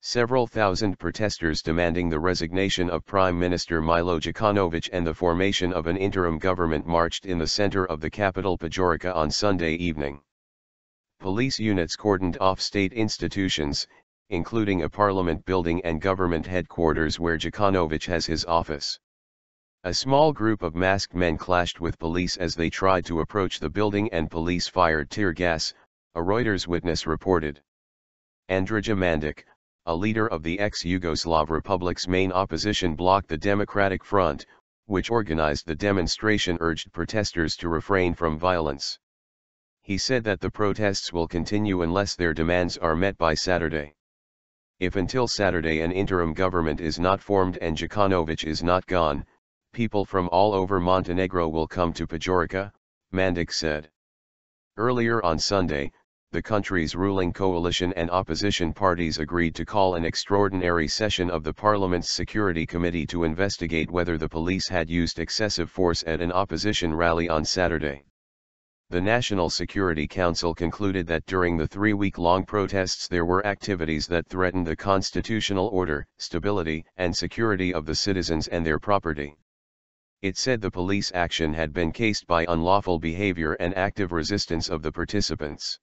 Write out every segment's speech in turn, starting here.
Several thousand protesters demanding the resignation of Prime Minister Milo Djukanovic and the formation of an interim government marched in the center of the capital Podgorica on Sunday evening. Police units cordoned off state institutions, including a parliament building and government headquarters where Djukanovic has his office. A small group of masked men clashed with police as they tried to approach the building and police fired tear gas, a Reuters witness reported. Andrija Mandic, a leader of the ex-Yugoslav republic's main opposition bloc, the Democratic Front, which organized the demonstration, urged protesters to refrain from violence. He said that the protests will continue unless their demands are met by Saturday. If until Saturday an interim government is not formed and Djukanovic is not gone, people from all over Montenegro will come to Podgorica, Mandic said. Earlier on Sunday, the country's ruling coalition and opposition parties agreed to call an extraordinary session of the Parliament's Security Committee to investigate whether the police had used excessive force at an opposition rally on Saturday. The National Security Council concluded that during the 3-week-long protests there were activities that threatened the constitutional order, stability, and security of the citizens and their property. It said the police action had been caused by unlawful behavior and active resistance of the participants.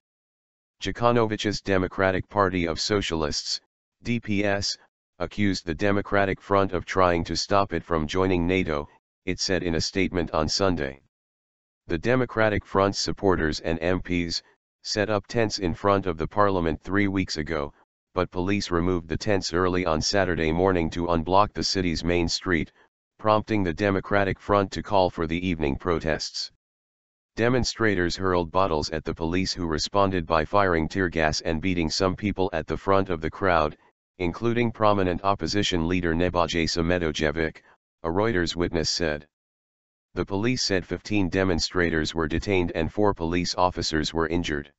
Djukanovic's Democratic Party of Socialists, DPS, accused the Democratic Front of trying to stop it from joining NATO, it said in a statement on Sunday. The Democratic Front's supporters and MPs set up tents in front of the parliament 3 weeks ago, but police removed the tents early on Saturday morning to unblock the city's main street, prompting the Democratic Front to call for the evening protests. Demonstrators hurled bottles at the police, who responded by firing tear gas and beating some people at the front of the crowd, including prominent opposition leader Andrija Mandic, a Reuters witness said. The police said 15 demonstrators were detained and 4 police officers were injured.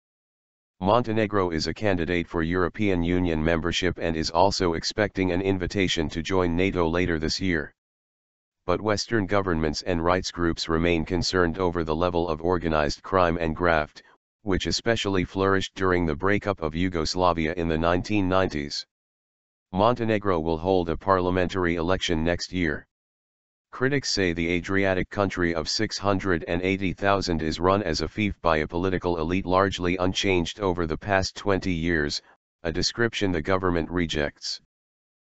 Montenegro is a candidate for European Union membership and is also expecting an invitation to join NATO later this year. But Western governments and rights groups remain concerned over the level of organized crime and graft, which especially flourished during the breakup of Yugoslavia in the 1990s. Montenegro will hold a parliamentary election next year. Critics say the Adriatic country of 680,000 is run as a fief by a political elite largely unchanged over the past 20 years, a description the government rejects.